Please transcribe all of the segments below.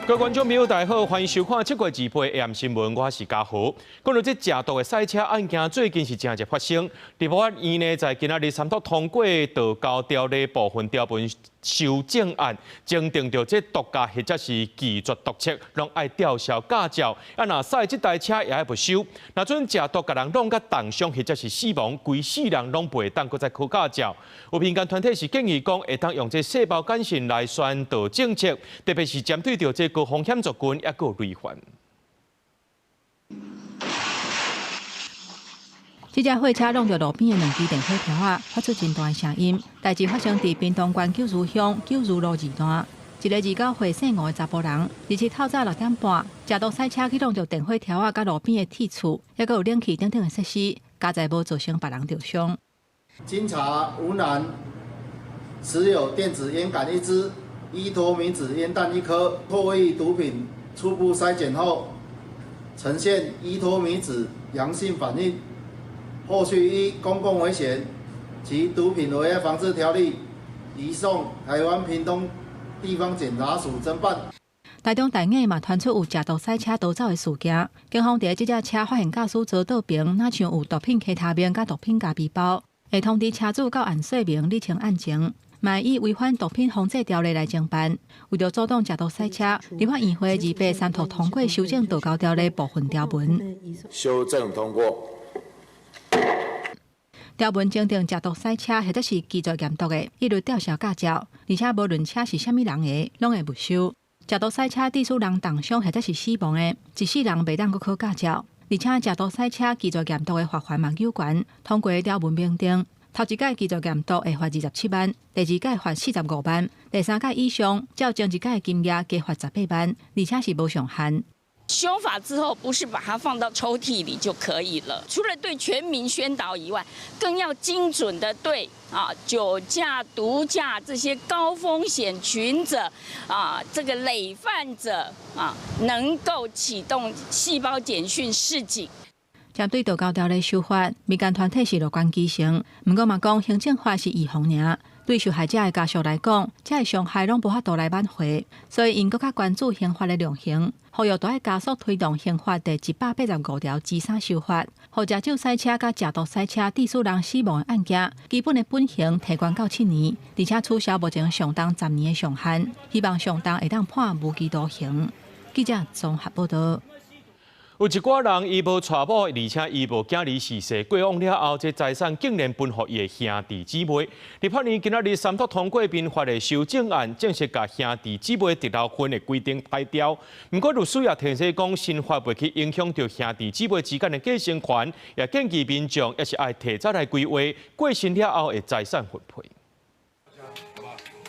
各位观众朋友，大家好，欢迎收看7月2日AM新闻，我是嘉豪。讲到这食毒的赛车案件，最近是正在发生。立法院呢，在今仔日三读通过道交条例部分条文修正案，增订着这毒驾或者是技术毒测，拢爱吊销驾照。若赛这台车也爱没收。若准食毒甲人弄甲重伤或者是死亡，规世人拢袂当搁再考驾照。有民间团体是建议讲，会当用这细胞感性来宣导政策，特别是针对着这高风险族群，也有累犯。这架货车弄到路边的2支电火条啊，发出真大的声音。代志发生在屏东县九如乡九如路2段，一个29岁姓吴的查甫人，日前透早6点半，驾到赛车去弄到电火条啊，甲路边的铁柱，还佫有冷气等等的设施，加在无造成别人受伤。经查，吴男持有电子烟杆1支、依托米酯烟弹1颗，唾液毒品初步筛检后呈现依托米酯阳性反应。后续依公共危险及毒品危害防治条例移送台湾屏东地方检察署侦办。台中大雅嘛传出有食毒赛车逃走的事件，警方伫这架车发现驾驶座倒边哪像有毒品其他面甲毒品加背包，会通知车主到案说明厘清案情，嘛以违反毒品防治条例来侦办。为着阻挡食毒赛车，立法院会283三读通过修正道交条例部分条文，修正通过。条文增订食毒赛车或者是技术严重的，一律吊销驾照，而且无论车是啥物人的，拢会没收。食毒赛车致使人重伤或者是死亡的，一世人袂当搁考驾照。而且食毒赛车技术严重的罚款嘛有悬，通过条文明定，头一届技术严重会罚27万，第二届罚45万，第三届以上较前一届的金额加罚18万，而且是无上限。修法之后，不是把它放到抽屉里就可以了。除了对全民宣导以外，更要精准的对酒驾、毒驾这些高风险群者这个累犯者能够启动细胞简讯示警。针对道交条例修法，民间团体是乐观其成，不过嘛讲行政法是预防尔。对受害者的家属来讲，这个伤害拢无法度来挽回，所以因更较关注刑法的量刑，呼吁要加速推动刑法第185条之3修法，互食酒赛车甲食毒赛车致使人死亡的案件，基本的本刑提悬到7年，而且取消目前上当10年的上限，希望上当会当判无期徒刑。记者综合报道。有一寡人伊无娶某，而且伊无囝儿逝世，过往了后，这财产竟然分予伊的兄弟姊妹。立法院今仔日三读通过民法的修正案，正式把兄弟姊妹直头婚的规定排掉。不过律师也提醒讲，新法袂去影响到兄弟姊妹之间的继承权，也建议民众也是爱提早来规划过身了后的财产分配。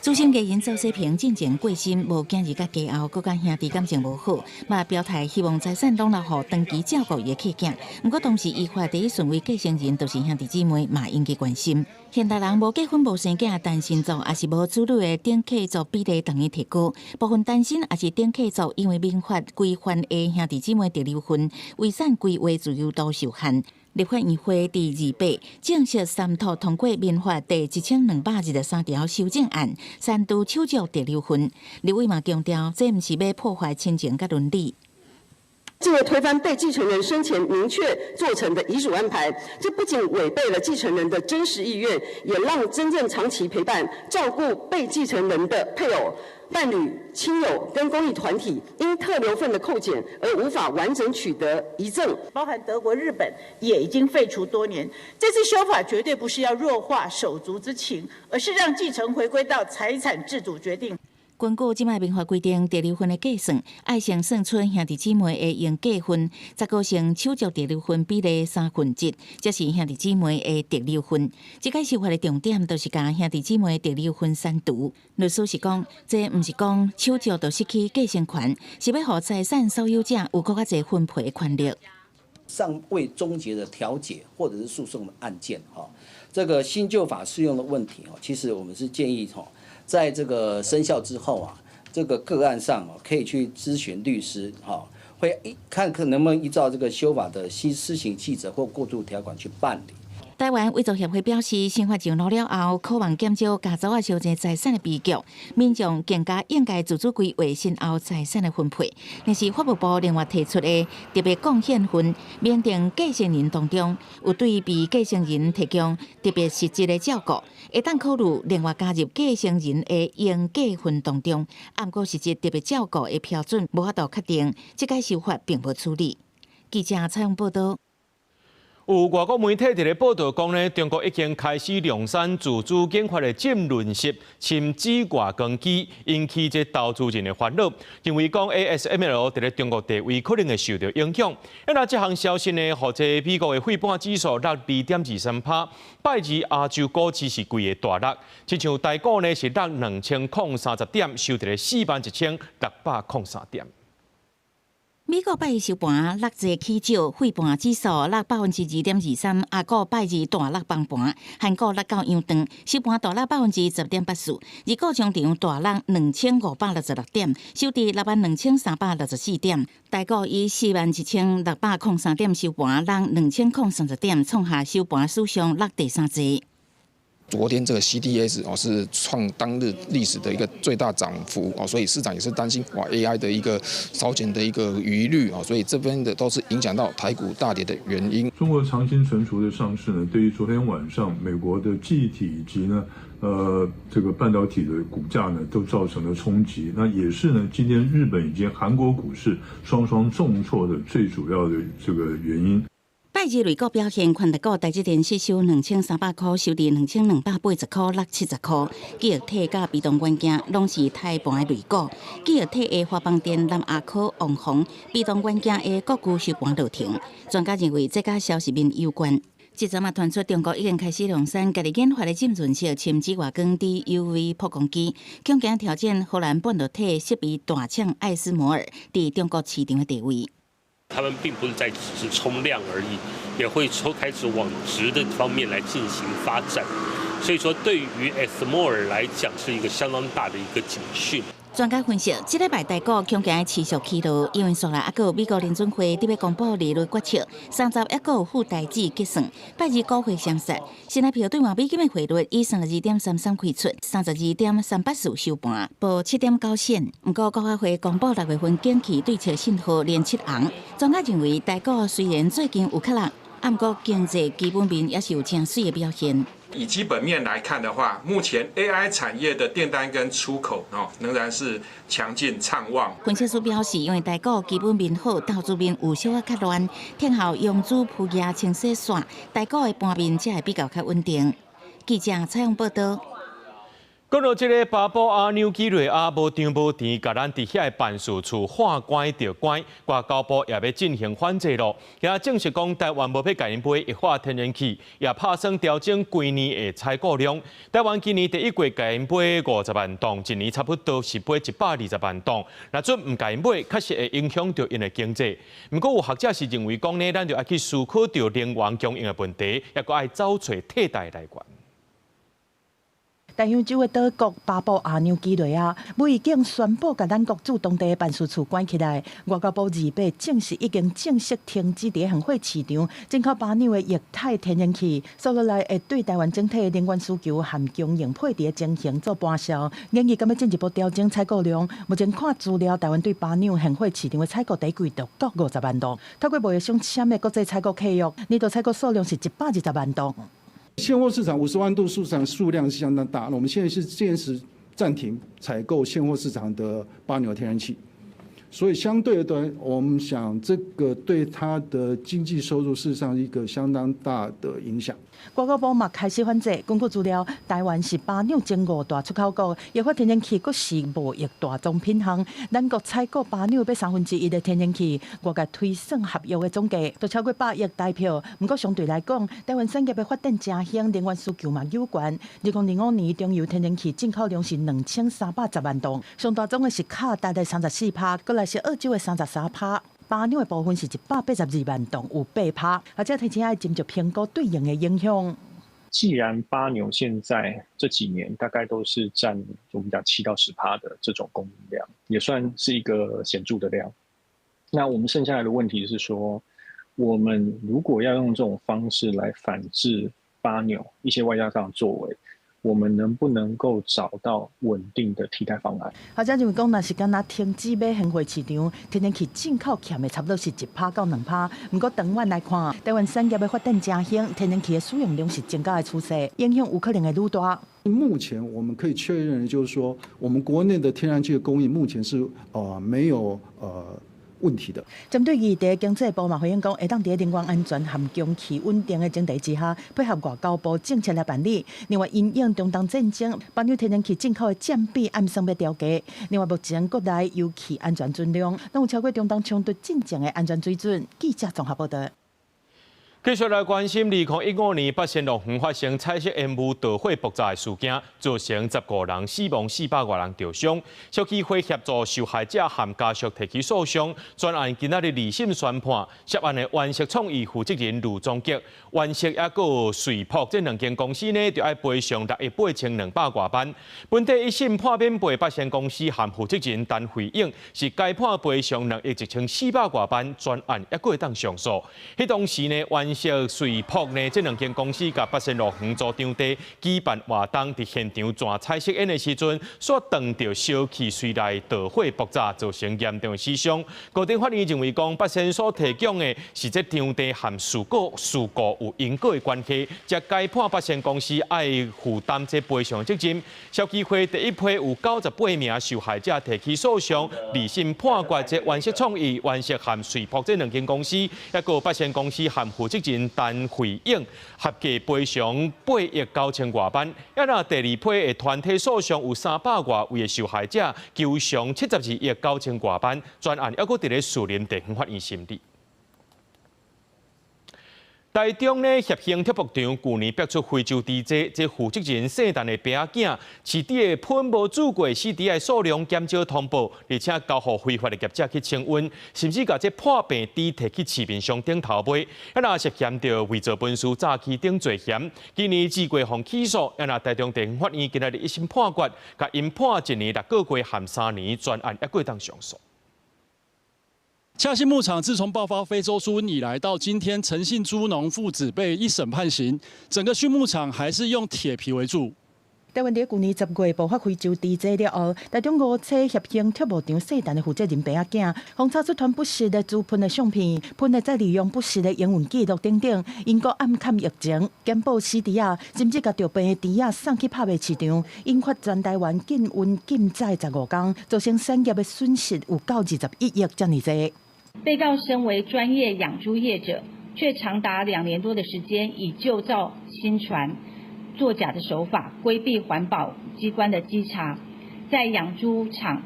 资深艺人赵世平进前过身，无囝儿甲家后，佮甲兄弟感情无好，嘛表态希望财产拢留予长期照顾伊的契囝。不过同时依法第一顺位继承人就是兄弟姊妹，嘛应该关心。现代人无结婚无生囝，单身族也是无子女的顶客族比例等于提高。部分单身也是顶客族，因为民法规范的兄弟姊妹得离婚，遗产规划自由度受限。立法院会第28正式三读通过民法第1223条修正案，删除手续得离婚。立委嘛强调，这不是要破坏亲情甲伦理。进而推翻被继承人生前明确做成的遗嘱安排，这不仅违背了继承人的真实意愿，也让真正长期陪伴照顾被继承人的配偶、伴侣、亲友跟公益团体因特留份的扣减而无法完整取得遗赠，包含德国、日本也已经废除多年。这次修法绝对不是要弱化手足之情，而是让继承回归到财产自主决定。根据即卖民法规定，得离婚的计算爱先算出兄弟姊妹的应嫁婚，19成手续得离婚比例1/3，这是兄弟姊妹的得离婚。这个修法的重点就是将兄弟姊妹得离婚删除。律师是讲，这不是讲手续就失去继承权，是要让财产所有者有更加侪分配的权利。尚未终结的调解或者是诉讼的案件，这个新旧法适用的问题，其实我们是建议在这个生效之后这个个案上可以去咨询律师，会看能不能依照这个修法的施行细则或过渡条款去办理。台湾卫族协会表示，新法上路了后，渴望减少家族啊相争财产的悲剧，民众更加应该自主规划身后财产的分配。但是法务部另外提出的特别贡献分，明定继承人当中有对被继承人提供特别实质的照顾，会当考虑另外加入继承人的应继分当中。按过实质特别照顾的标准无法度确定，这个修法并无处理。记者采访报道。有外国媒体伫咧报道讲呢，中国已经开始量产自主研发的浸润式深紫外光机，引起这投资人的烦恼，认为讲 ASML 伫咧中国地位可能会受到影响。那这项消息呢，或者美国的汇半指数落2.23%，拜二亚洲股市是规个大落，亲像台股呢是落2030点，收伫咧41603点。美国拜二收盘落一起少，汇盘指数落2.23%，亚股拜二大落崩盘，韩股落到阳灯，收盘大落10.84%，日股中场大落2566点，收伫62364点，台股以41603点收盘，落2030点，创下收盘史上落第三低。昨天这个 CDS 是创当日历史的一个最大涨幅所以市场也是担心AI 的一个烧钱的一个疑虑所以这边的都是影响到台股大跌的原因。中国长青存储的上市呢，对于昨天晚上美国的记忆体以及呢这个半导体的股价呢，都造成了冲击。那也是呢，今天日本以及韩国股市双双重挫的最主要的这个原因。拜二类股表现，宽达股台积电是收2300块，收伫2280块，落70块。记忆体甲被动元件拢是台盘的类股，记忆体的华邦电、南亚科、旺宏，被动元件的各股收盘落停。专家认为，这甲消息面有关。即阵嘛传出中国已经开始量产家己研发的浸润式深紫外光 DUV 曝光机，强劲挑战荷兰半导体设备大厂艾斯摩尔伫中国市场的地位。他们并不是在只是冲量而已，也会开始往值的方面来进行发展。所以说，对于 ASML 来讲，是一个相当大的一个警讯。专家分析，这礼拜台股恐惊持续起落，因为昨来还有美国联准会特别公布利率决策，30还有附带子结算，拜二股会相杀。新台币兑换美金的汇率以32.33开出，32.384收盘，报7.9仙。不过国发会公布6月份景气对策信号连7红。专家认为，台股虽然最近有较落，不过经济基本面也是有正水的表现。以基本面来看的话，目前 AI 产业的订单跟出口仍然是强劲畅旺。分析师表示，因为台股基本面好，投资面有小较乱，天后用资铺业清洗线，台股的盘面才会比较较稳定。记者采访报道。讲到这个巴布亚纽几内亚无张无甜，甲咱伫遐的办事处换关着关，外交部也要进行反制咯。也证实讲，台湾无要甲因买液化天然气，也拍算调整规年的采购量。台湾今年第一季甲因买50万吨，一年差不多是买120万吨。若准唔甲因买，确实会影响到因的经济。不过有学者是认为讲呢，咱就要去思考到能源供应的问题，也阁爱找找替代来源。大洋洲的岛国巴布亚纽几内亚，已经宣布甲咱国驻当地的办事处关起来。外交部28证实已经正式停止伫恒汇市场进口巴纽的液态天然气，收落来会对台湾整体的能源需求和供应配置的情形做帮销。建议敢要进一步调整采购量。目前看资料，台湾对巴纽恒汇市场的采购第一季就到50万吨，透过贸易商签的国际采购契约，年度采购数量是120万吨。现货市场50万吨市场数量是相当大，我们现在是暂时暂停采购现货市场的巴纽天然气，所以相对的，我们想这个对它的经济收入事实上一个相当大的影响。外交部嘛开始反制，根据资料，台湾是巴纽前5大出口国，液化天然气阁是贸易大宗品项。咱国采购巴纽要1/3的天然气，外界推算合约的总价都超过100亿台票。不过相对来讲，台湾产业的发展正兴，能源需求嘛有关。2025年中油天然气进口量是2310万吨，上大宗的是卡达的34%，过来是澳洲的33%。巴纽的部分是182万吨，有8%，而且提前要斟酌评估对应的影响。既然巴纽现在这几年大概都是占我们讲7到10%的这种供应量，也算是一个显著的量。那我们剩下来的问题是说，我们如果要用这种方式来反制8扭一些外交上的作为，我们能不能够找到稳定的替代方案？或者就是讲，若是敢若停止买现货市场，天然气进口欠的差不多是1%到2%。不过长远来看，台湾产业的发展正兴，天然气的使用量是增加的趋势，影响有可能会愈大。目前我们可以确认的就是说，我们国内的天然气的供应目前是没有问题的。针对议题，经济部嘛回应讲，会当在能源安全含供气稳定的前提之下，配合外交部政策来办理。另外，因应中东战争，包括天然气进口的占比按算要调低。另外，目前国内油气安全准量，拢有超过中东冲突进程的安全水准。记者综合报道。继续来关心2015年北新乐园发生彩色烟雾导火爆炸的事件，造成15人死亡，400多人受伤。消基会协助受害者和家属提起诉讼。专案今仔日2审宣判，涉案的原石创意负责人卢宗吉、原石也有瑞普这2间公司呢，就要赔偿6亿8200多万。本地1审判免赔北新公司和负责人陈慧颖是该判赔偿2亿1400多万。专案也会当上诉。迄当时呢，原石瑞普呢，这2间公司甲北新乐园租场地举办活动，伫现场转彩色烟的时阵，所撞到烧气随来导火爆炸，造成严重的死伤。高等法院认为讲，北新所提供的是这场地和事故有因果的关系，则该判北新公司爱负担这赔偿责任。消基会第一批有98名受害者提起诉讼，2审判决这原石创意、原石和瑞普这2间公司，也有北新公司和负责人陈慧颖合计赔偿8亿9000多万。也那第2批的团体诉讼有300多位的受害者求偿72亿9000多万。专案还佫伫咧树林地方法院审理。台中呢，协兴铁幕场去年逼出非洲 DJ， 这负责人姓陈的饼仔，市底的喷无煮过 CD 的数量减少通报，而且交予非法的业者去清温，甚至把这破病猪摕去市面上顶头卖。也那涉嫌着伪造文书、诈欺等罪嫌，今年2月被起诉。也那台中地方法院今日1审判决，甲因判1年6个月含3年，专案也过当上诉。恰兴牧场自从爆发非洲猪瘟以来，到今天陈姓猪农父子被1审判刑，整个畜牧场还是用铁皮围住。台湾在去年10月爆发非洲猪瘟了后，台中5车协兴铁幕场姓陈的负责人伯仔囝，轰查出团不实的猪喷的相片，喷的再利用不实的营运记录等等，因国暗砍疫情、减保死猪仔，甚至把着病的猪仔送去拍卖市场，引发全台湾禁瘟禁宰15天，造成产业的损失有到21亿这么多。被告身为专业养猪业者，却长达2年多的时间以旧造新传、作假的手法规避环保机关的稽查，在养猪场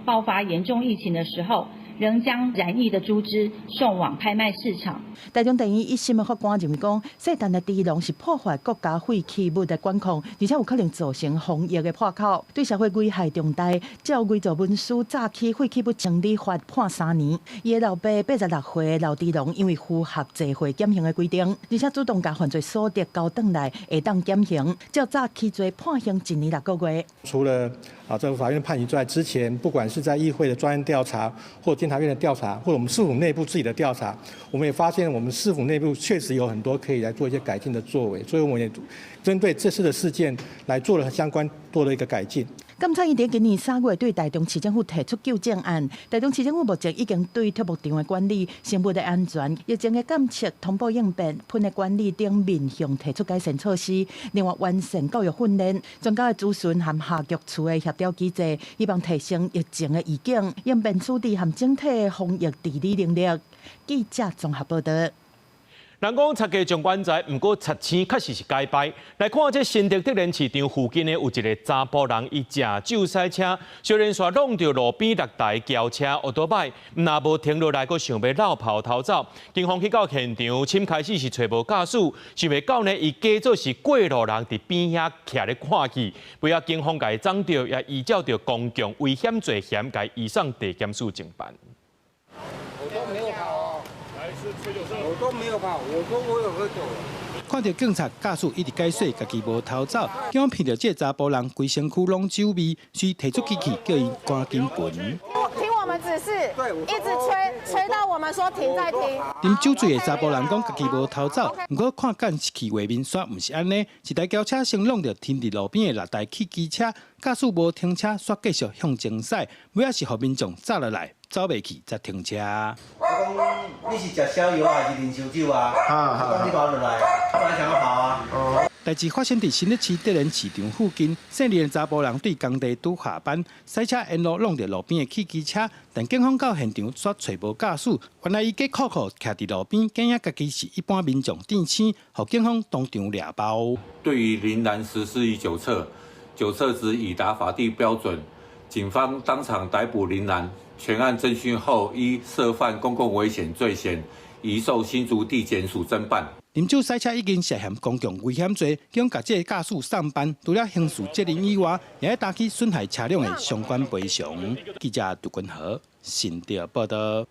爆发严重疫情的时候，仍将染疫的猪只送往拍卖市场。台中地院1审的法官认为讲，细陈的猪农是破坏国家废弃物的管控，而且有可能造成防疫的破口，对社会危害重大，照伪造文书、诈欺废弃物整理法判3年。伊的老爸86岁的老猪农，因为符合集会减刑的规定，而且主动将犯罪所得交转来，会当减刑。较早起罪判刑1年6个月。除了政府法院判刑之外，之前不管是在议会的专案调查，或监察院的调查，或者我们市府内部自己的调查，我们也发现我们市府内部确实有很多可以来做一些改进的作为，所以我们也针对这次的事件来做了相关多的一个改进。监察院在今年3月对台中市政府提出纠正案，台中市政府目前已经对铁幕场的管理、生物的安全、疫情的监测、通报应变、喷的管理等面向提出改善措施，另外完善教育训练、专家的咨询和下局处的协调机制，希望提升疫情的预警、应变处理和整体的防疫治理能力。记者综合报道。人讲拆家将棺材，不过拆迁确实是解败。来看这新竹德仁市场附近呢，有一个查甫人，伊驾酒驶车，小人煞弄到路边6台轿车、奥多摆，若无停落来，佫想要绕跑逃走。警方去到现场，先开始是找无驾驶，想袂到呢，伊假做是过路人，伫边遐徛咧看戏。为了警方甲伊掌到，也依照着公共危险罪嫌，甲伊移送地检署侦办。我都没有跑哦，我都没有跑，我说我有喝酒。看到警察驾驶一直解释家己无逃走，警方骗到这查甫人规身躯拢酒味，需提出机器叫伊赶紧滚。请我我们指示，一直吹到我们说停再停。啉酒醉的查甫人讲家己无偷走，不过看监视器画面煞唔是安尼，一台轿车先弄着停伫路边的6台汽机车，驾驶无停车，煞继续向前驶，尾仔是互民众走落来，走袂去才停车。我讲你是食宵夜还是啉烧酒啊？讲你跑落来，我来想要跑啊。代志发生伫新北市德仁市场附近，姓李的查甫人对工地拄下班，驶车沿路弄着路边的汽机车，但警方到现场却找无驾驶，原来伊计酷酷徛伫路边，竟然家己是一般民众电星，互警方当场抓包。对于林兰实施以酒测，酒测值已达法定标准，警方当场逮捕林兰，全案侦讯后，依涉犯公共危险罪嫌，移送新竹地检署侦办。啉酒赛车已经涉嫌公共危险罪，将甲这个驾驶上班，除了刑事责任以外，也要担起损害车辆的相关赔偿。记者杜君和新竹报道。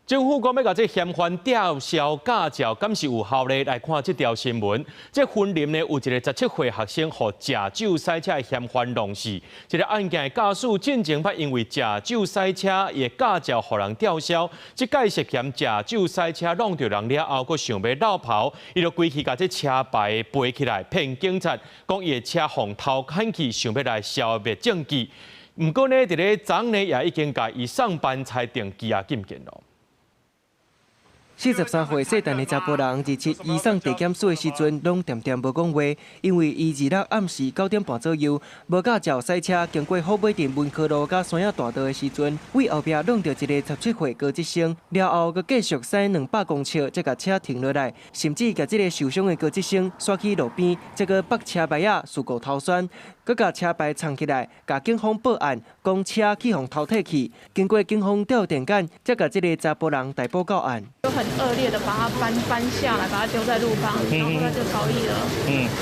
政府讲要甲这嫌犯吊销驾照，敢是有效呢？来看这条新闻，这云林呢有一个17岁学生，互驾酒赛车的嫌犯弄死。这个案件的驾驶进前捌因为驾酒赛车的驾照互人吊销，这届涉嫌驾酒赛车弄着人了后，佫想要绕跑，伊就规气甲这车牌背起来骗警察，讲伊的车妨偷看去，想要来消灭证据。不过呢，伫咧昨呢也已经甲伊上班裁定羁押禁见咯。43岁姓陈的查甫人，日前移送地检署的时阵，拢恬恬无讲话，因为伊26暗时9点半左右，无驾照赛车经过虎尾镇文科路甲山野大道的时阵，为后壁弄到一个17岁高职生，了后佮继续驶200公尺，才甲车停落来，甚至甲这个受伤的高职生刷去路边，再佮绑车牌仔，事故逃窜，佮甲车牌藏起来，甲警方报案，讲车去互偷摕去。经过警方调电检，才甲这个查甫人逮捕到案。就很恶劣的把他搬下来，把他丢在路旁，然后他就逃逸了。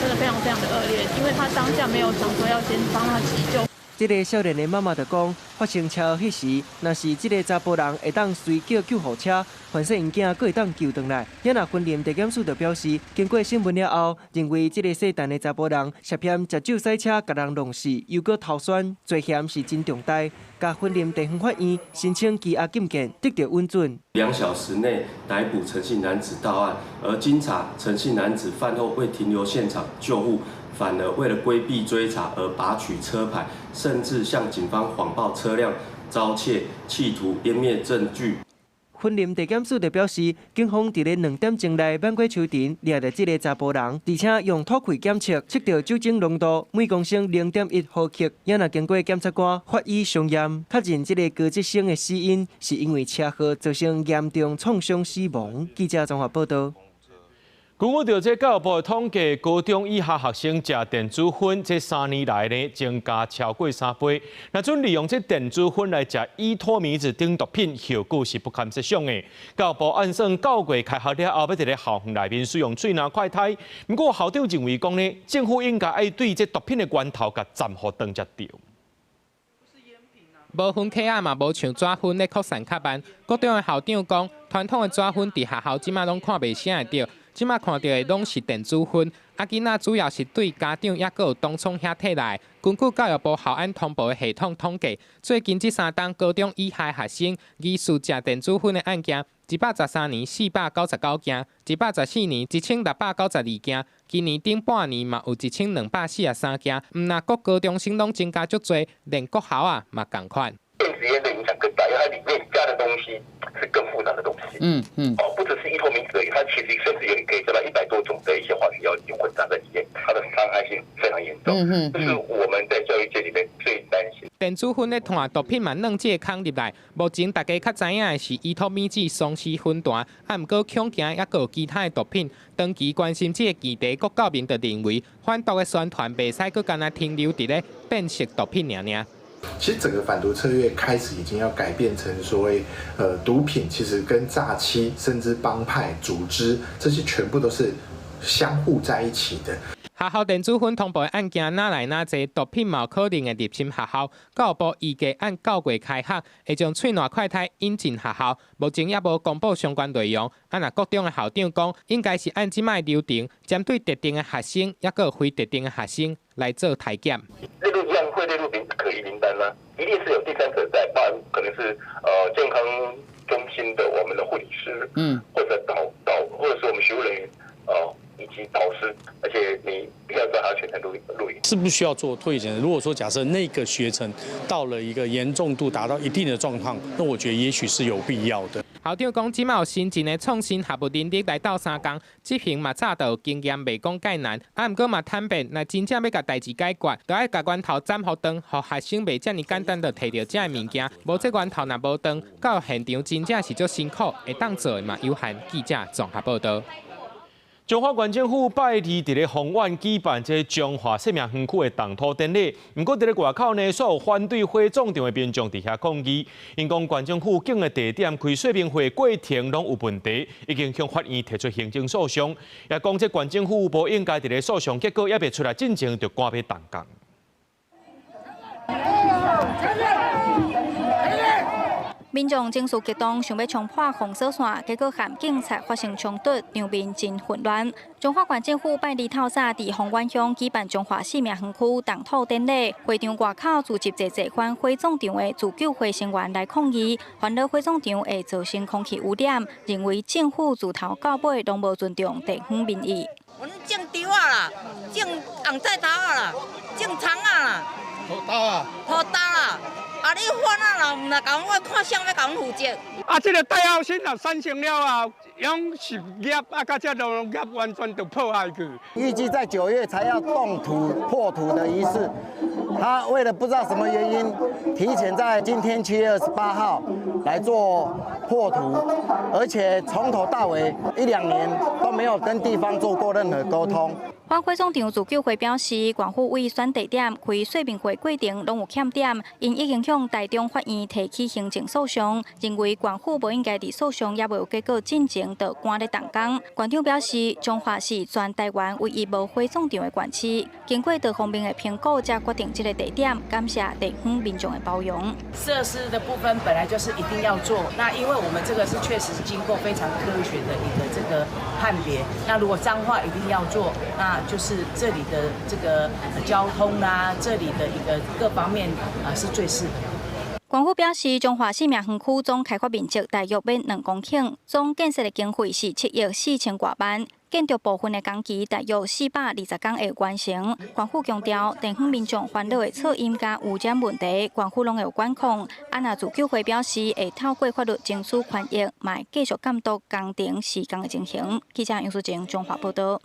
真的非常非常的恶劣，因为他当下没有想说要先帮他急救。这个少年的妈妈就讲，发生车祸迄时，若是这个查甫人会当随叫救护车，反正因囝佫会当救回来。也那云林地检署就表示，经过审问了后，认为这个姓陈的查甫人涉嫌食酒赛车，甲人弄死，又佫逃窜，罪嫌是真重大。甲云林地方法院申请羁押禁见，得到允准。2小时内逮捕陈姓男子到案，而经查，陈姓男子饭后未停留现场救护。反而为了规避追查而拔取车牌，甚至向警方谎报车辆，遭窃，企图湮灭证据。云林地检署就表示，警方伫咧2点钟内挽过秋田，抓到这个查甫人，而且用吐气检测测到酒精浓度每公升0.1毫克，也若经过检察官法医相验，确认这个高职生的死因是因为车祸造成严重创伤死亡。记者综合报道。根据着这教育部的统计，高中以下学生食电子烟，这3年来呢增加超过3倍。那准利用这电子烟来食依托米子等毒品，效果是不堪设想的。教育部按算9月开学了后，要伫咧校园内面使用水囊快筛。不过校长认为讲呢，政府应该爱对这毒品的源头甲暂互断绝掉。无分科仔嘛，无像纸烟咧扩散较慢。高中的校长讲，传统的纸烟伫学校即马拢看袂啥会着。即马看到的拢是电子烟，囡仔主要是对家长也佮有当冲遐摕来。根据教育部校安通报的系统统计，最近这3档高中以下学生疑似食电子烟的案件，113年499件，114年1692件，今年顶半年嘛有1243件。那各高中生拢增加足多，连国校啊嘛同款。电子烟的影响更大，因为它里面加的东西是更复杂的东西。不只是依托米酯而已，它其实甚至可以加到100多种的一些化学药已经混杂在里面，它的伤害性非常严重。这是我们在教育界里面最担心。电子烟咧团毒品嘛，弄这个坑入来。目前大家较知影的是依托米酯、松弛粉团，毋过恐惊也有其他的毒品。长期关心这个议题，国教民就认为反毒的宣传袂使佮干那停留伫咧辨识毒品尔。其实整个反毒策略开始已经要改变成所谓毒品其实跟诈欺甚至帮派组织这些全部都是相互在一起的。学校电子烟通报的案件哪来哪侪，毒品嘛有可能会入侵学校。教育部预计按9月开学，会将喙瘾快筛引进学校。目前也无公布相关内容。那各中的校长讲，应该是按即卖流程，针对特定的学生，也个非特定的学生来做体检。列入一样会列入可疑名单。然呢，一定是有第三者在，包含可能是健康中心的我们的护理师，或者或者是我们学务人员，以及导师，而且你必要说还要全程录影，是不需要做退检的。如果说假设那个学程到了一个严重度达到一定的状况，那我觉得也许是有必要的。校长讲，即马有新进的创新学务能力来到3工，执行嘛早就有经验，袂讲介难。毋过嘛坦白，若真正要甲代志解决，就要甲源头斩好断，互学生袂遮尔简单就摕到遮个物件。无这源头若无断，到现场真正是足辛苦，会当做的嘛有限。记者综合报道。中华县政府拜二伫咧丰原举办这中华生命园区的动土典礼，不过伫咧外口呢，所有反对火葬场的民众伫遐抗议，因讲县政府建的地点开说明会过程拢有问题，已经向法院提出行政诉讼，也讲这县政府无应该伫咧诉讼结果也未出来进前就赶要动工。民众情绪激动，想要冲破封锁线，结果和警察发生冲突，场面真混乱。中华县政府拜二透早伫丰原乡举办中华生命园区动土典礼，会场外口聚集侪反火葬场的自救会成员来抗议，烦恼火葬场会造成空气污染，认为政府自头到尾拢无尊重地方民意。阮种稻啊啦，种红菜头啊啦，种葱啊啦，土豆啊，土豆啦。啊！你反啊，若唔来讲，我看谁要讲负责？啊，这个戴孝新若产生了后，养实业啊，甲这农业完全就破坏去。预计在9月才要动土破土的仪式，他为了不知道什么原因，提前在今天7月28号来做破土，而且从头到尾1、2年都没有跟地方做过任何沟通。反火葬场自救会表示，县府为选地点、开说明会过程拢有欠点，因已经向台中法院提起行政诉讼，认为县府无应该伫诉讼也未有结果进前就赶咧动工。县长表示，中华是全台湾唯一无火葬场的县市，经过多方面的评估，才决定这个地点。感谢地方民众的包容。设施的部分本来就是一定要做，那因为我们这个是确实经过非常科学的一个这个判别。那如果彰化一定要做，那就是这里的这个交通啊，这里的一个各方面是最适合。县府表示，中华生命园区总开发面积大约要2公顷，总建设的经费是7亿4千多万，建筑部分的工期大约420天会完成。县府强调，地方民众烦恼的噪音甲污染问题，县府拢会有管控。那自救会表示，会透过法律争取权益，嘛会继续监督工程施工的进行。记者杨淑静中华报道。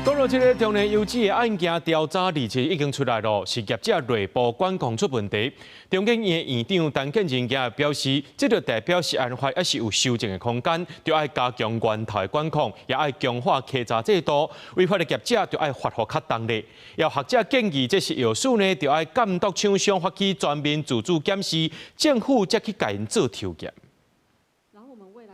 讲到这个中年游子的案件调查日期已经出来了，是业者内部管控出问题。中建院院长陈建仁也表示，这就代表是案发也是有修正的空间，就要加强源头的管控，也要强化稽查制度。违法的业者就要罚获较重的。要学者建议，这是药事呢，就要监督厂商发起全面自主检视，政府才去甲因做抽验。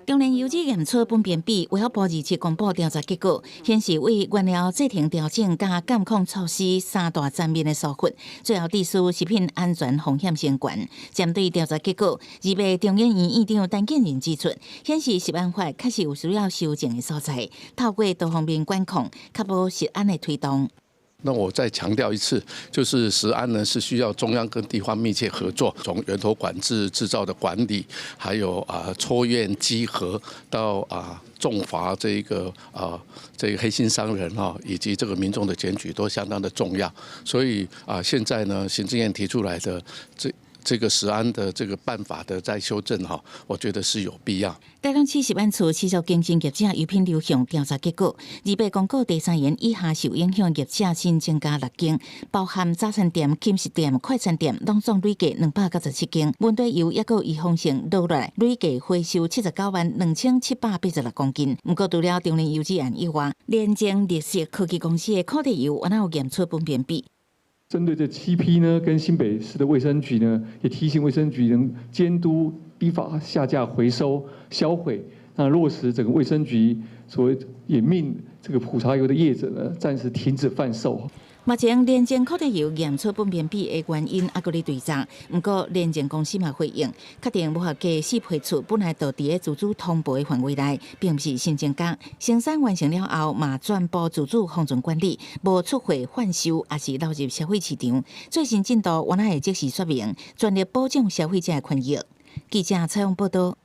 中年油脂验出分辨比，卫福部27公布调查结果，显示为原料制定调整加监控措施3大层面的疏忽，最后指数食品安全风险升悬。针对调查结果，日北中研院院长陈建仁指出，显示食安法确实有需要修正的所在，透过多方面管控，确保食安的推动。那我再强调一次，就是食安呢是需要中央跟地方密切合作，从源头管制、制造的管理，还有抽验稽核到重罚这个黑心商人以及这个民众的检举都相当的重要。所以现在呢，行政院提出来的这个食安的这个办法的再修正我觉得是有必要。台中市食安处持续更新业者油品流向调查结果，日北公告第3年以下受影响业者新增加6间，包含早餐店、轻食店、快餐店，拢总累计297间。温底油也有预防性落来，累计回收792786公斤。不过除了中年油脂案以外，联经绿色科技公司的可地油也有验出分辨比。针对这7批呢，跟新北市的卫生局呢，也提醒卫生局能监督依法下架、回收、销毁，那落实整个卫生局所谓也命这个普查油的业者呢，暂时停止贩售。目前联检确定有验出粪便比的原因，还佫咧追查。不过联检公司嘛回应，确定无法加设配处本来就伫个自主通报的范围内，并不是新增加。生产完成了后，嘛全部自主封存管理，无出货贩售，也是流入消费市场。最新进度，我会即时说明，全力保障消费者的权益。记者采访报道。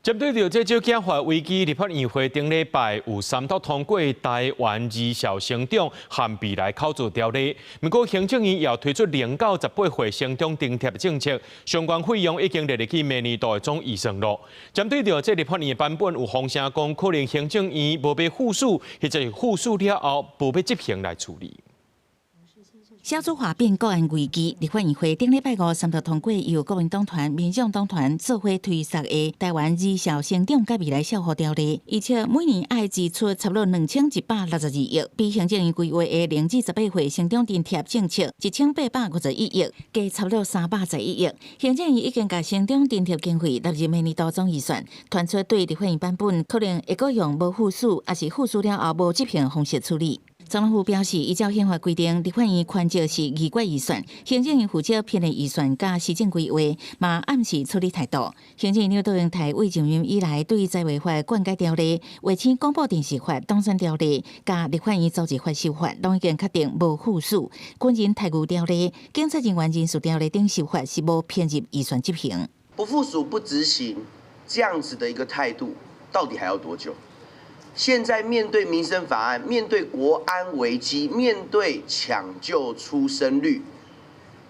针对着这少检法危机，立法院会顶礼拜有三读通过台湾绩效成长和未来考试条例。不过，行政院也要推出0到18岁成长津贴的政策，相关费用已经列入去明年度的总预算咯。针对着这立法院的版本，有风声讲可能行政院无被复述，或者是复述了后无被执行来处理。小组化变个案危机，立法院会顶礼拜5三读通过由国民党团、民众党团做伙推出的台湾绩效成长甲未来效果条例，而且每年爱支出差不多2162亿，比行政院规划的0至18岁成长津贴政策1851亿，加差不多311亿。行政院已经把成长津贴经费纳入明年度总预算，传出对立法院版本可能会搁用无复述，还是复述了后无执行方式处理。总统府表示，依照宪法规定，立法院权责是议决预算，行政院负责编列预算甲施政规划，嘛暗示处理态度。行政院导用台为上任以来对财委法灌溉条例、卫星广播电视法、当选条例、甲立法院组织法修法，拢已经确定无复述。军人待遇条例、警察人员人事条例等修法是无编入预算执行。不附属不执行这样子的一个态度，到底还要多久？现在面对民生法案，面对国安危机，面对抢救出生率，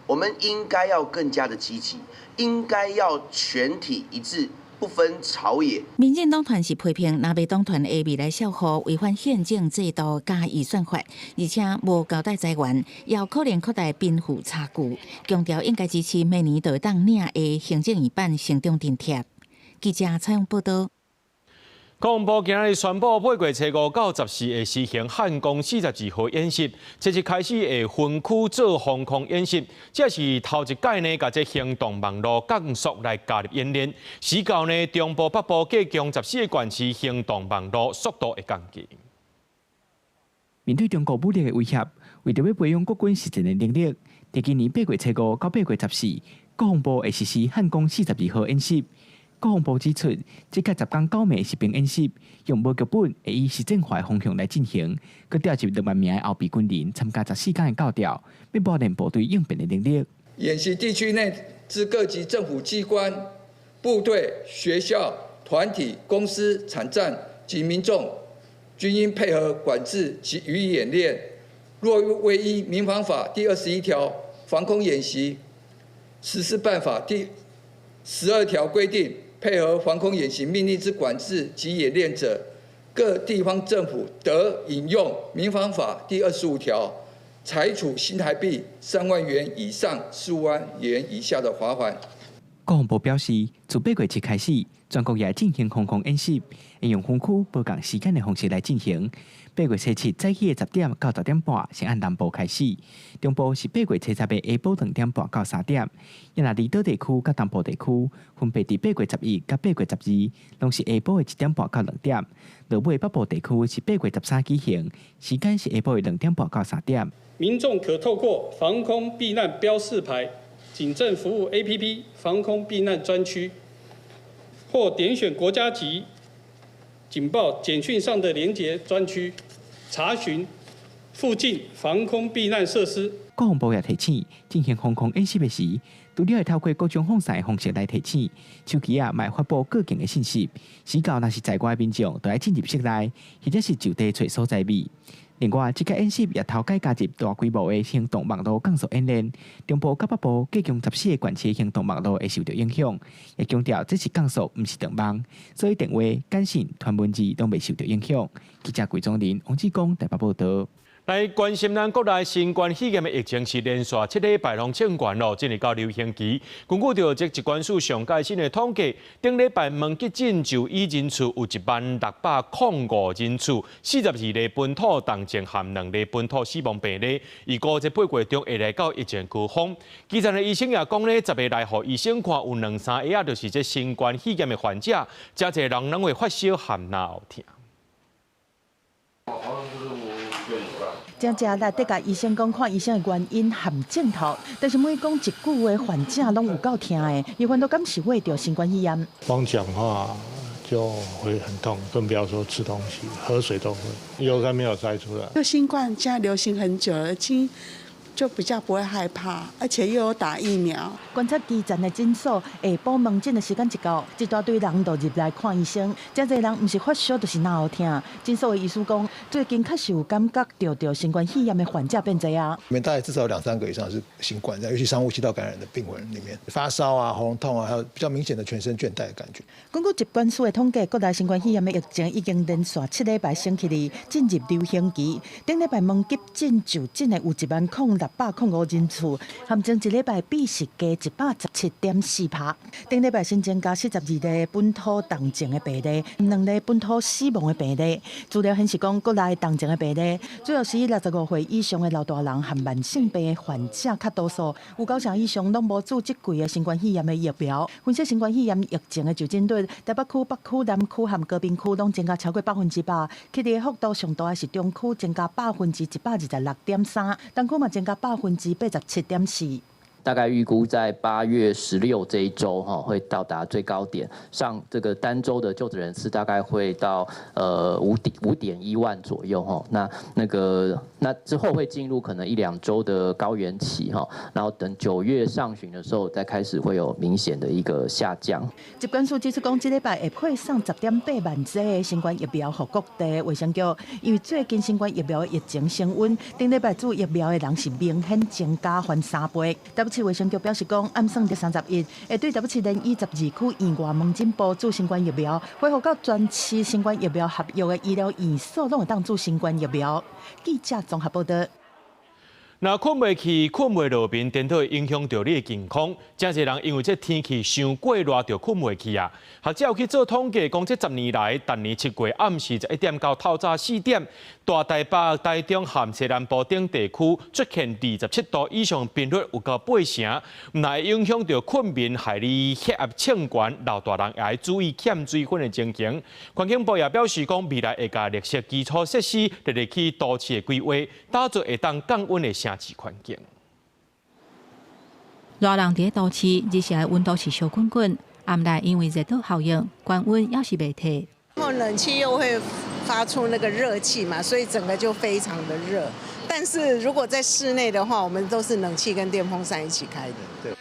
我们应该要更加的积极，应该要全体一致，不分朝野。民进党团是批评南北党团的未来效果违反宪政制度加预算法，而且无交代财源，也可能扩大贫富差距，强调应该支持明年度当领的行政院版成长津贴。记者采访报道。国防部今日宣布，8月初5到14会实行汉光42号演习，这是开始会分区做防空演习，这是头一届呢，把这行动网络降速来加入演练。时到呢，中部、北部各共14个县市行动网络速度会降低。面对中国武力的威胁，为着要培养国军实战的能力，在今年8月初5到8月14，国防部会实施汉光42号演习。国防部指出，这届10天9暝实兵演习，用无剧本，会以实战化的方向来进行，佮调集2万名的后备军人参加14天的教调，要磨练部队应变的能力。演习地区内之各级政府机关、部队、学校、团体、公司、产站及民众，均应配合管制及予以演练。若未依民防法第21条防空演习实施办法第12条规定，配合防空演习命令之管制及演练者，各地方政府得引用民防法第25条，裁处新台币3万元以上15万元以下的罚款。国防部表示，自8月7开始，全国也进行防空演习，会用分区不同时间的方式来进行。8月初7早起10點到10點半，先按南部開始；中部是8月初10的下晡2點半到3點。因那離島地區甲東部地區分別伫8月11到8月12，攏是下晡的1點半到2點。落尾北部地區是8月13舉行，時間是下晡的2點半到3點。民眾可透過防空避難標示牌、警政服務 APP 防空避難專區，或點選國家級警報簡訊上的連結專區，查詢附近防空避難設施。國防部也提醒，進行防空演習的時，除了會透過各種放送的方式來提醒，手機也賣發布各境的信息。時到若是在外的民眾，都要進入室內，或者是就地找所在位。另外，這個演習也頭改加入大規模的行動網絡降速演練，中部甲北部各共14個縣市的行動網絡會受到影響。也強調這是降速，唔是斷網，所以電話、簡訊、傳文字都未受到影響。記者桂宗林、王志剛台北報道。來關心咱國內新冠肺炎的疫情是連續7禮拜攏升懸咯，進入到流行期。根據着這疾管署上最新的統計，頂禮拜門急診就醫人次有1,605人次，42例本土重症和2例本土死亡病例。而估計8月中會來到疫情高峰。基層的醫生也講呢，10月來予醫生看有2、3個就是這新冠肺炎的患者，真濟人會發燒和腦痛。真正来得甲医生讲看医生的原因含镜头，但是每讲一句话，患者拢有够听的。伊患都敢是为着新冠肺炎，光讲话就会很痛，更不要说吃东西、喝水都会。以后还没有筛出来。就新冠现在流行很久了，就比较不会害怕，而且又有打疫苗。观察基层的诊所，下晡门诊的时间一到，一大堆人都入来看医生。真侪人唔是发烧，就是哪好听。诊所的医师讲，最近确实有感觉到新冠肺炎的患者变多啊。里面大概至少2、3个以上是新冠，尤其上呼吸道感染的病人里面，发烧啊、喉咙痛啊，还有比较明显的全身倦怠的感觉。根据疾管署的统计，国内新冠肺炎的疫情已经连续7礼拜升起嚟，进入流行期。顶礼拜门急诊就诊的有10605人次，含前一礼拜比是加117.4%。顶礼拜新增加42例本土重症的病例，2例本土死亡的病例。资料显示讲，国内重症的病例主要是65岁以上的老大人和慢性病的患者较多数，有9成以上拢无注这季的新冠肺炎的疫苗。分析新冠肺炎疫情的就诊率，台北区、北区、南区和高屏区拢增加超过100%，去的幅度上大的是中区增加126.3%，东区嘛增加87.4%。大概预估在8月16这一周会到达最高点，上这个单周的就诊人次大概会到5.1万左右那之后会进入可能1、2周的高原期然后等9月上旬的时候再开始会有明显的一个下降。疾管署指出讲，这礼拜会配送10.8万剂的新冠疫苗给各地卫生局，因为最近新冠疫苗的疫情升温，顶礼拜注疫苗的人是明显增加翻3倍。市卫生局表示讲，暗算第30日会对台北市联医12区院外门诊部注新冠疫苗，恢复到全市新冠疫苗合约的医疗院所，拢会当注新冠疫苗。记者综合报道。那困袂去、困袂落眠，颠倒会影响到你的健康。真侪人因为这天气伤过热，就困袂去啊。学者有去做统计，讲这10年来，逐年7月暗时11点到透早4点，大台北、台中和西南部等地区出现27度以上频率有到8成，唔会影响到困眠，害你血压秤悬，老大人也要注意欠水分的情形。环境部也表示讲，未来会甲绿色基础设施列去都市的规划，打造会当降温的城市环境。热人伫都市，日时的温度是烧滚滚，暗内因为热岛效应，高温也是袂退。然后冷气又会发出那个热气嘛，所以整个就非常的热。但是如果在室内的话，我们都是冷气跟电风扇一起开的。对。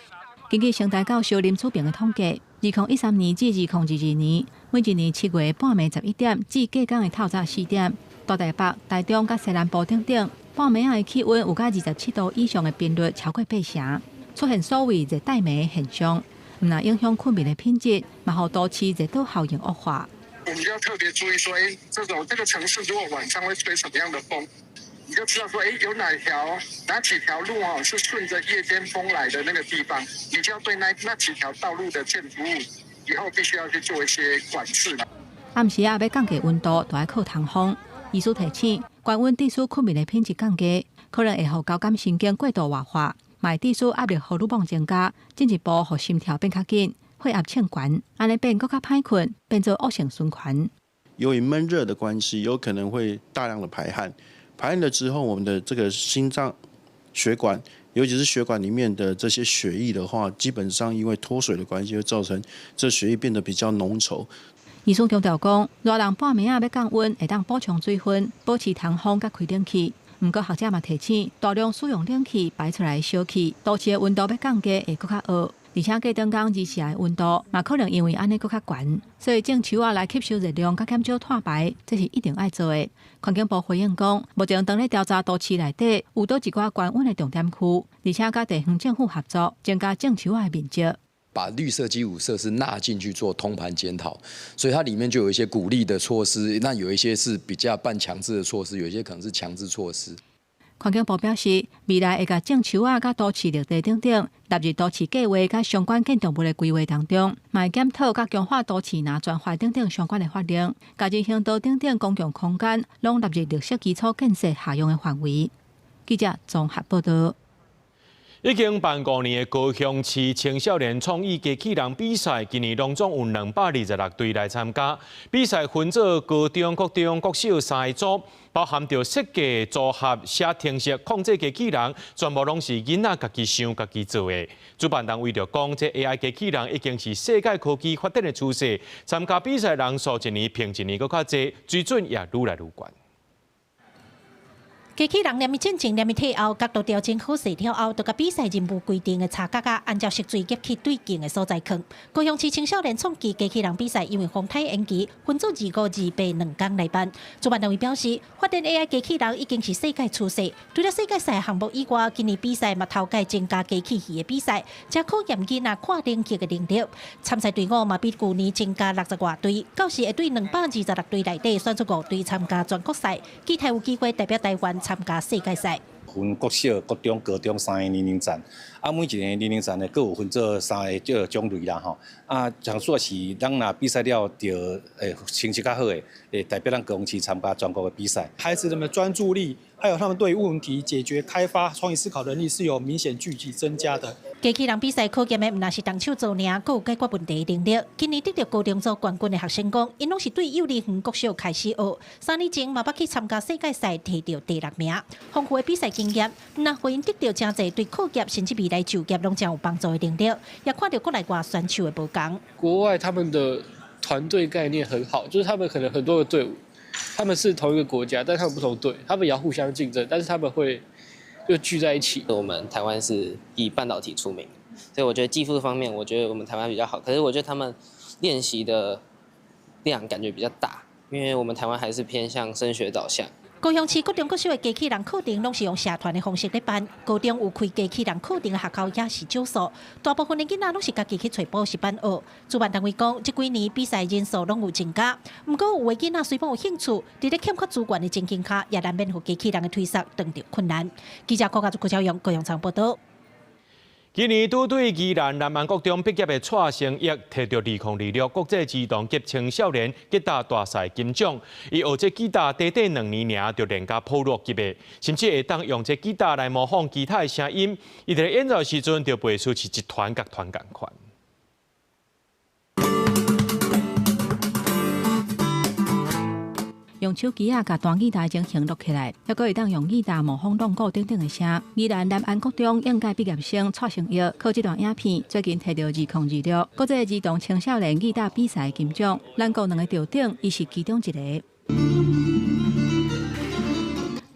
根据成大教授林楚平的统计，2013年至2022年，每一年7月半暝11点至隔天的透早4点，大台北、台中甲西南部等半暝的气温有甲27度以上的频率超过8成，出现所谓热带霾的现象，唔但影响困眠的品质，嘛互都市热岛效应恶化。我们就要特别注意说，这个城市如果晚上会吹什么样的风，你就知道说，有哪几条路是顺着夜间风来的那个地方，你就要对那几条道路的建筑物以后必须要去做一些管制了。暗时要降低温度，就要靠通风。医师提醒，高温致使困眠的品质降低，可能会互交感神经过度活化，嘛会致使压力荷尔蒙增加，进一步互心跳变较紧。血压秤悬，安尼变更较歹困，变做恶性循环。由于闷热的关系，有可能会大量的排汗，排汗了之后，我们的这个心脏血管，尤其是血管里面的这些血液的话，基本上因为脱水的关系，会造成这血液变得比较浓稠。医生强调讲，热人半暝要降温，会当补充水分，保持通风甲开冷气。不过学者嘛提醒，大量使用冷气排出来的烧气，都市的温度要降低会更较恶。而且过灯工日时的温度嘛，可能因为安尼更较悬，所以种树来吸收热量，甲减少碳排，这是一定要做的。环境部回应讲，目前当咧调查都市内底有多一寡高温的重点区，而且甲地方政府合作，增加种树的面积。把绿色基础设施纳进去做通盘检讨，所以它里面就有一些鼓励的措施，那有一些是比较半强制的措施，有一些可能是强制措施。环境部表示，未来会甲种树甲都市绿地等纳入都市计划甲相关建筑物的规划当中，嘛会检讨甲强化都市拿转化等相关的法令，甲人行道等公共空间，拢纳入绿色基础建设下用的范围。记者综合报道。已经办5年的高雄市青少年创意机器人比赛，今年拢总有226队来参加。比赛分做高中、国中、国小3个组，包含着设计、组合、写程式、控制机器人，全部拢是囡仔家己想、家己做的。主办单位就讲，这 AI 机器人已经是世界科技发展的趋势，参加比赛人数一年比一年搁较侪，水准也愈来愈高。机器人连伊进前、连伊退后，角度调整好势了后，就甲比赛任务规定的差角啊，按照色水入去对镜的所在放。高雄市青少年创意机器人比赛因为风台延期，分做2、5、2、82天来办。主办单位表示，发展 AI 机器人已经是世界趋势。除了世界赛项目以外，今年比赛嘛头改增加机器鱼的比赛，才考验囡仔看冷气的能力。参赛队伍嘛比去年增加60多队，到时会对226队内底选出5队参加全国赛，期待有机会代表台湾参加世界赛。分国小、国中、高中3个年龄层，啊，每一个年龄层呢，各有分做3个种类啦吼。啊，常说是咱若比赛了，就成绩较好的，代表咱高雄市参加全国的比赛。孩子们的专注力，还有他们对问题解决、开发、创意思考能力是有明显聚集增加的。机器人比赛考验的唔那是动手做尔，还有解决问题的能力。今年得到高中组冠军的学生讲，因拢是对幼儿园国小开始学，3年前嘛捌去参加世界赛，摕到第6名。丰富的比赛经验，那互因得到真侪对课业甚至未来就业拢将有帮助的能力，也看到国内外选手的无同。国外他们的团队概念很好，就是他们可能很多个队伍，他们是同一个国家，但他们不同队，他们也要互相竞争，但是他们会就聚在一起。我们台湾是以半导体出名，所以我觉得技术方面，我觉得我们台湾比较好。可是我觉得他们练习的量感觉比较大，因为我们台湾还是偏向升学导向。高雄市各中各小的机器人课程拢是用社团的方式在办，高中有开机器人课程的学校也是少数，大部分的囡仔拢是家己去找补习班学。主办单位讲，这几年比赛人数拢有增加，不过有的囡仔虽然有兴趣，伫咧欠缺资源的情形下，也难免互机器人的推塞遇到困难。记者郭家朱超用高雄场报道。今年拄对宜兰南安国中毕业的蔡成义，摕到2026国际儿童及青少年吉他大赛金奖。伊学这吉他短短2年尔，就练到普落级的，甚至会当用这吉他来模仿其他的声音。伊在演奏时阵，就背出是一团甲团共款。用手机甲弹吉他情形录起来，还佫会当用吉他模仿弄鼓等等的声。宜兰南安国中应届毕业生蔡成义靠这段影片，最近摕到2026国际儿童青少年吉他比赛金奖，咱国2个得点，伊是其中一个。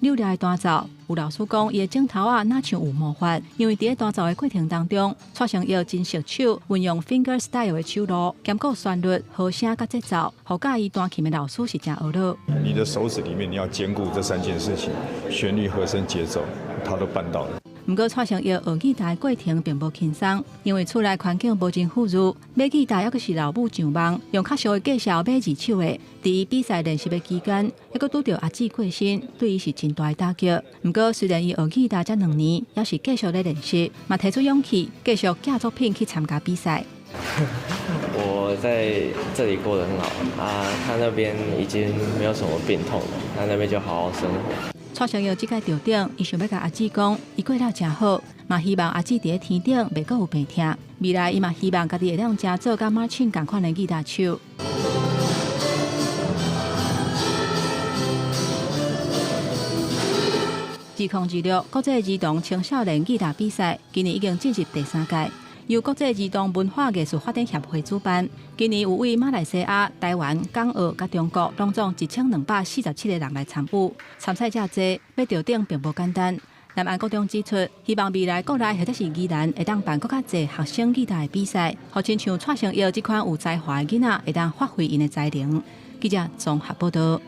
溜达的弹奏，有老师讲，伊的镜头哪像有魔法，因为伫咧弹奏的过程当中，蔡成义真熟手，运用 finger style 的手路，兼顾旋律、和声甲节奏，互教伊弹琴的老师是真学乐。你的手指里面你要兼顾这3件事情：旋律、和声、节奏，他都办到了。不过，蔡成义学吉他的过程并无轻松，因为厝内环境无真富裕，买吉他还佫是老母上网，用较俗的介绍买2手的。伫比赛练习的期间，还佫拄到阿姊过身，对伊是真大的打击。不过，虽然伊学吉他才2年，也是继续咧练习，嘛提出勇气，继续寄作品去参加比赛。我在这里过得很好啊，他那边已经没有什么病痛了，他那边就好好生活。蔡成义这届得奖，伊想要甲阿姊讲，伊过了真好，嘛希望阿姊伫咧天顶袂阁有病痛。未来伊嘛希望家己会当真做甲马庆同款的吉他手。2026国际儿童青少年吉他比赛，今年已经进入第3届。由国际儿童文化艺术发展协会主办，今年有为马来西亚、台湾、港澳甲中国拢总1247个人来参与。参赛者多，要得奖并无简单。南安国中指出，希望未来国内或者是宜兰会当办更较侪学生吉他的比赛，好亲像蔡成义这款有才华的囡仔会当发挥因的才能。记者综合报道。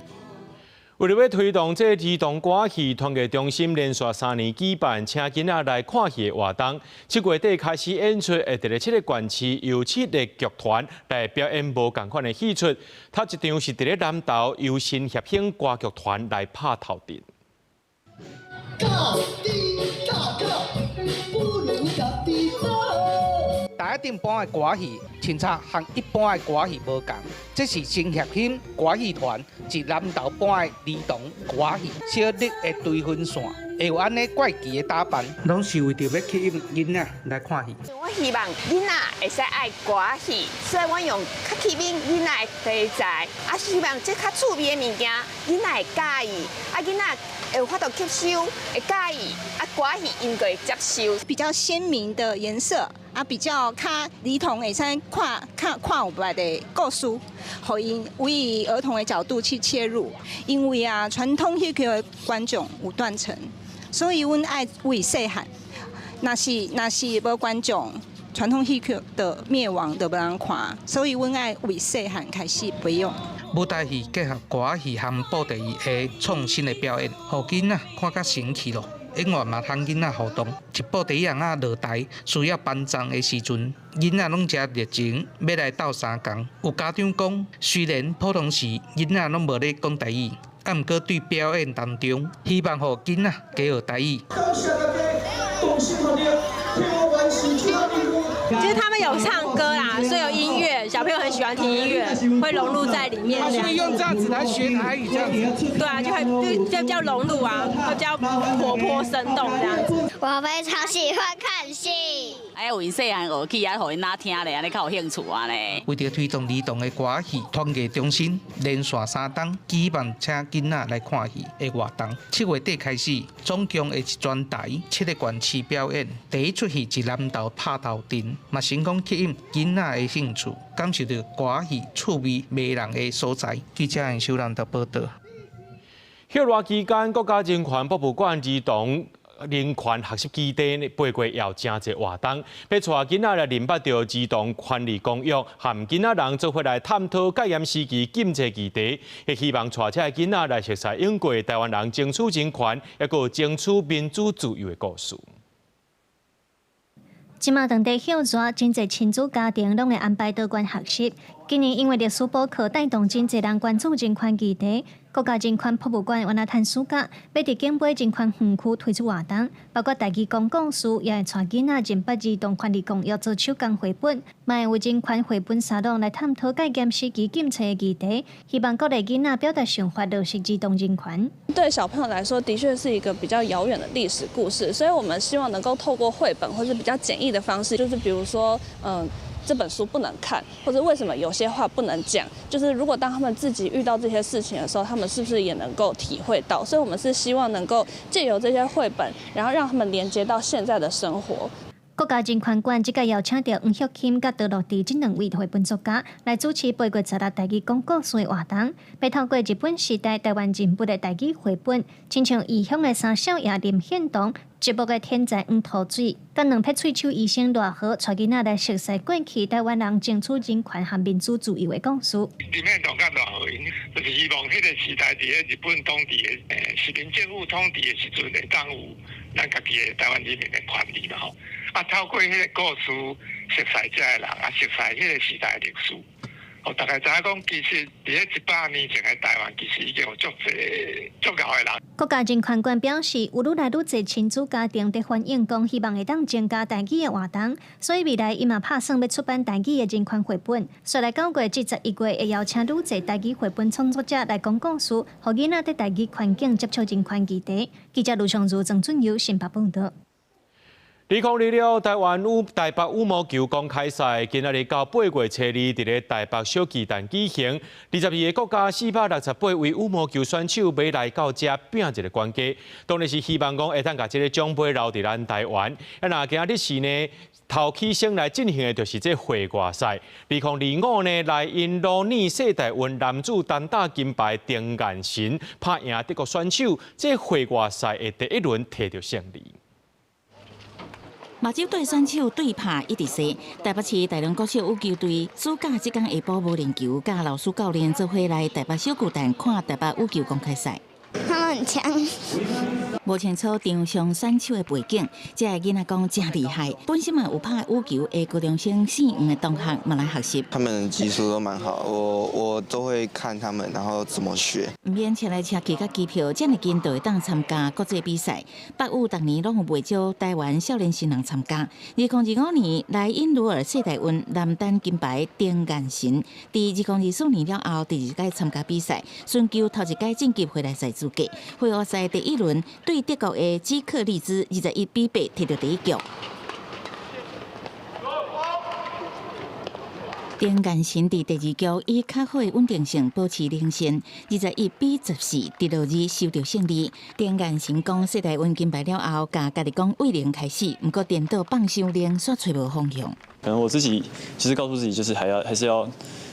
为了要推动这儿童歌戏团结中心连续3年举办请囡仔来看戏的活动，7月底开始演出，会伫咧7个县市由7个剧团来表演无同款的戏出。头一场是伫咧南投由新协兴歌剧团来拍头阵。家己不如家己走。大台顶般的歌戏，清查和一般的歌戏无同，这是新协兴歌戏团一南投般的儿童歌戏，小日的追分线，会有安尼怪奇的打扮，拢是为着要吸引囡仔来看戏。我希望囡仔会使爱歌戏，所以我用较吸引囡仔的题材，啊希望即较趣味的物件，囡仔会介意，啊囡仔会有法度吸收，会介意，啊歌戏应该会接受。比较鲜明的颜色。啊，比较较儿童会使看有别的故事，互因为儿童的角度去切入。因为啊，传统戏曲的观众有断层，所以阮爱为细汉，若是无观众，传统戏曲的灭亡就无人看，所以阮爱为细汉开始培养。舞台戏结合歌戏和布袋戏的创新的表演，互囡仔看较神奇咯。演员嘛，通囡仔互动，一部第一人啊落台需要颁奖的时阵，囡仔拢真热情，要来斗相共。有家长讲，虽然普通时囡仔拢无咧讲台语，啊，毋过对表演当中，希望互囡仔加学台语。就是他们有唱歌啦，所以有音乐，小朋友很喜欢听音乐，会融入在里面。所以用这样子来学台语，这样子。对啊，就比较融入啊，会比较活泼生动这样子。我非常喜欢看戏。哎，为细汉学起啊，互因哪听咧，安尼较有兴趣啊咧。为着推动儿童的歌戏，团结中心连续3档，希望请囡仔来看戏的活动。7月底开始，总共会一专台7个县市表演。第一出戏是南投拍头阵，嘛成功吸引囡仔的兴趣，感受到歌戏趣味迷人的所在。记者杨秀兰的报道。休热期间，国家人权博物馆儿童人权学习基地8月要真侪活动，要带囡仔来认捌到儿童权利公约，和囡仔人做伙来探讨戒严时期禁制议题，也希望带这囡仔来熟悉英国台湾人争取人权，也个争取民主自由的故事。即马当地休热，真侪亲子家庭拢会安排到馆学习。今年因为历史补课带动真侪人关注人权议题，国家人权博物馆原来趁暑假，要伫景北人权园区推出活动，包括台语公讲书，也会带囡仔认捌儿童权利公约做手工绘本，嘛会有人权绘本沙龙来探讨戒严时期禁制的议题，希望鼓励囡仔表达想法，落实儿童人权。对小朋友来说，的确是一个比较遥远的历史故事，所以我们希望能够透过绘本或是比较简易的方式，就是比如说，这本书不能看，或者为什么有些话不能讲，就是如果当他们自己遇到这些事情的时候，他们是不是也能够体会到？所以我们是希望能够借由这些绘本，然后让他们连接到现在的生活。国家人权馆即个邀请到黄旭钦甲德乐迪这2位绘本作家来主持8月16日台语讲故事的活动，要透过日本时代台湾人物的台语绘本，亲像异乡的三少爷林献堂、节目的天才黄土水，甲2匹喙手医生赖和，带囡仔来熟悉过去台湾人争取人权和民主自由的故事。林献堂甲赖和因，就是希望迄个时代伫咧日本统治的殖民政府统治的时阵，会当有咱家己的台湾人民的权利嘛吼。啊，透过迄个故事，熟悉这个人，啊，熟悉迄个时代的历史，互大家知影讲，其实伫咧100年前的台湾，其实已经有足够的人。国家人权馆表示，有愈来愈侪亲子家庭伫反映讲，希望会当增加台语的活动，所以未来伊嘛打算要出版台语的人权绘本。所来9月至11月，会邀请愈侪台语绘本创作者来讲故事，互囡仔伫台语环境接触人权议题。记者卢尚如、郑俊佑新北报道。2026台湾台北羽毛球公开赛，今日到8月初2，伫咧台北小巨蛋举行。22个国家468位羽毛球选手要来到这拼一个关卡，当然是希望讲会当把这个奖杯留伫咱台湾。那今日是呢，头起先来进行的就是这户外赛。2025呢，来因罗尼世大运男子单打金牌丁彦辰拍赢德国选手，这户外赛的第1轮摕到胜利。目睭队选手对拍一直赛，台北市大龙国小羽球队暑假即天下晡无练球，甲老师教练做伙来台北小巨蛋看台北羽球公开赛。他们很强。无清楚场上选手的背景，这个囡仔讲真厉害，本身嘛有拍羽球的高中生4员的同学嘛来学习。他们技术都蛮好，我都会看他们，然后怎么学。唔免车来车去甲机票，这么近就会当参加国际比赛。北羽逐年拢有袂少台湾少年新人参加。2025年来因鲁尔世大运男单金牌丁彦辰，伫2024年了后第2届参加比赛，寻求头一届晋级回来赛资格。会外赛第1轮对德国的基克利兹21比8摕到第1局。丁彦辰伫第2局以较好的稳定性保持领先，21比14第6局收到胜利。丁彦辰讲世大运金牌了后，甲家己讲为零开始，毋过颠倒放伤零，煞找无方向。可能我自己就是告诉自己，就是还是要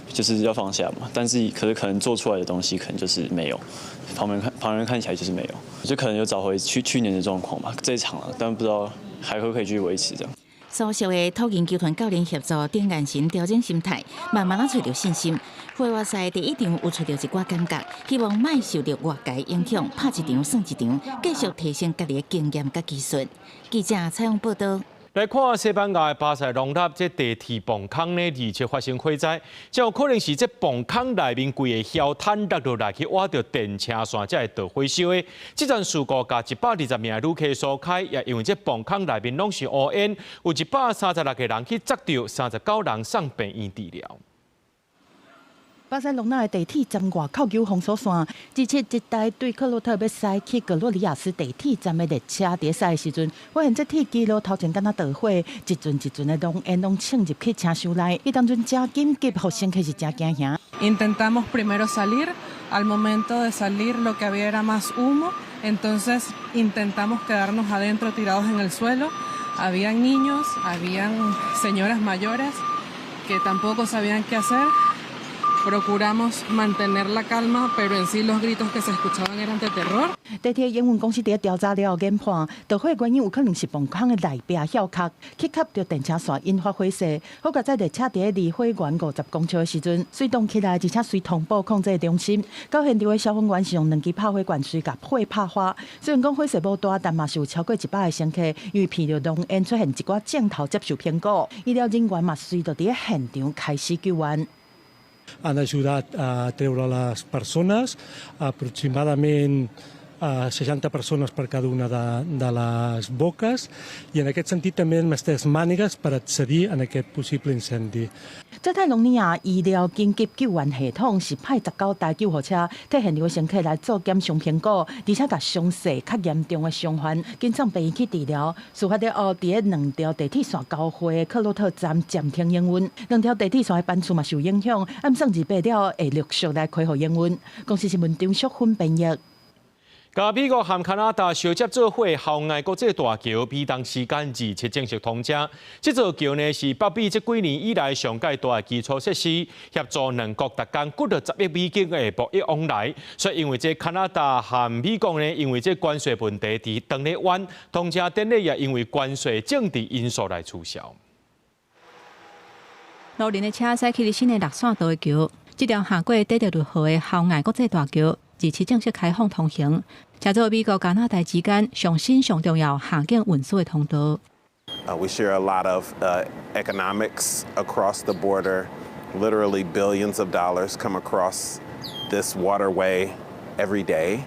就是要放下嘛，但是可能做出来的东西可能就是没有，旁人看起来就是没有，就可能有找回去年的状况吧，这一场了，但不知道还可不可以继续维持这样。所属的土人球团教练协助丁彦辰调整心态，慢慢找到信心。会外赛第1场有找到一寡感觉，希望莫受到外界影响，拍一场算一场，继续提升家己的经验甲技术。记者采访报道。来看西班牙的巴塞隆纳这地铁磅坑呢，而且发生火灾，这有可能是这磅坑内面规个桥坍落落来去挖到电车线，才会导火烧的。这场事故甲120名旅客所开，也因为这磅坑内面拢是乌烟，有136个人去砸到，39人送病院治疗。巴塞隆纳的地铁站外口有封锁线，而且一台对克洛特要驶去格洛里亚斯地铁站的列车伫驶的时阵，发现这铁机路头前敢若着火，一阵的浓烟拢冲入去车厢内，伊当阵真紧急，互乘客是真惊吓。Intentamos primero salir, al momento de salir lo que había era más humo, entonces intentamos quedarnos adentro tirados en el suelo. Habían niños, habían señoras mayores que tampoco sabían qué hacer.Procuramos mantener la calma, pero en sí los gritos que se escuchaban eran de terror. 地铁营运公司伫调查了研判，着火原因有可能是磅坑的内壁翘壳去卡着电车线引发火势。好在在列车伫离火源50公尺的时阵，随动起来，而且随通报控制中心。到现场的消防员是用2支拍火管水甲火拍花。虽然讲火势无大，但嘛是有超过100个乘客因为闻到浓烟出现一寡镜头接受评估。医疗人员嘛随着伫现场开始救援。Han ajudat a treure les persones, aproximadament 60 persones per cada una de les boques, i en aquest sentit també hem estès mànigues per accedir en aquest possible incendi. 在泰隆尼亚医疗紧急救援系统是派19台救护车替现场的乘客来做检伤评估，而且甲伤势较严重的伤患紧送病院去治疗。事发了后，伫2条地铁线交汇的克洛特站暂停营运，2条地铁线的班次嘛受影响，暗算28了会陆续来恢复营运。公司新闻张淑芬编译。甲美国和加拿大相接做伙校外国际大桥，美东时间27正式通车。这座桥呢是北美这几年以来上界大的基础设施，协助两国达成估了10亿美金的贸易往来。所以因为这加拿大和美国呢，因为这关税问题伫当咧湾通车典礼也因为关税政治因素来取消。路人的车驶去新的6线道的桥，这条下过第16号的校外国际大桥。27正式开放通行，加做美国加拿大之间上新上重要下境运输的通道。We share a lot of economics across the border. Literally billions of dollars come across this waterway every day.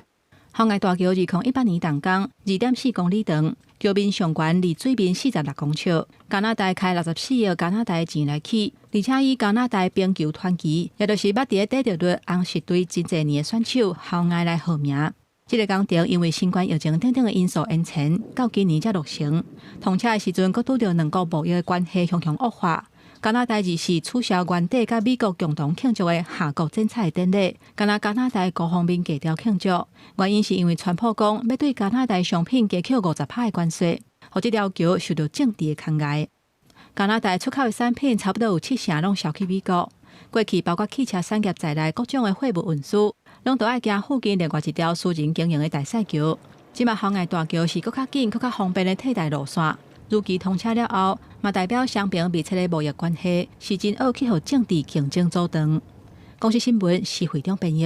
校外大桥2018年动工2.4公里长，桥面上悬离水面46公尺。加拿大开64亿加拿大钱来起，而且以加拿大冰球团旗，也就是捌伫第16轮红十队真侪年的选手校外来号名。这个工程因为新冠疫情等等的因素延前，到今年才落成。通车的时阵，佫拄到两国贸易的关系向恶化。加拿大二是取消原底甲美国共同庆祝的下国剪彩典礼，加拿大各方面低调庆祝，原因是因为川普讲要对加拿大商品加扣50%的关税，互这条桥受到政治的抗议。加拿大出口的产品差不多有70%拢销去美国，过去包括汽车产业在内各种的货物运输，拢都爱行附近另外一条私人经营的大细桥。即马校外大桥是更较紧、更较方便的替代路线。如期通车了后，嘛代表双边密切的贸易关系是真恶去互政治竞争阻断。公司新闻是会长编译。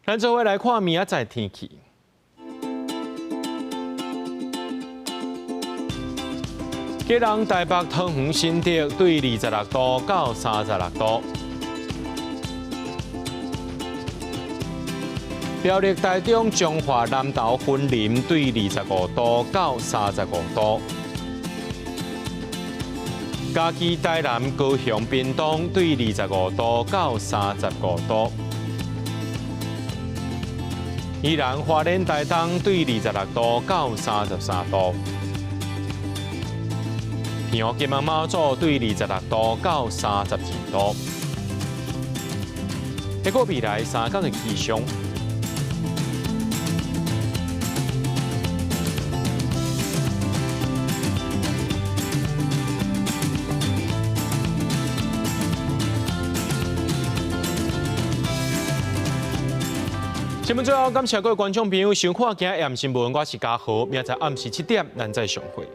咱做伙来看明仔载天气。吉人台北汤圆新竹对26度到36度。苗栗台中彰化南投云林对25度到35度。嘉义台南高雄屏东对25度到35度。宜兰花莲台东对26度到33度。平湖金门马祖对26度到32度。结果未来3天的气象。新闻最后，感谢各位观众朋友收看今日新闻，我是嘉豪，明仔暗时7点咱再相会。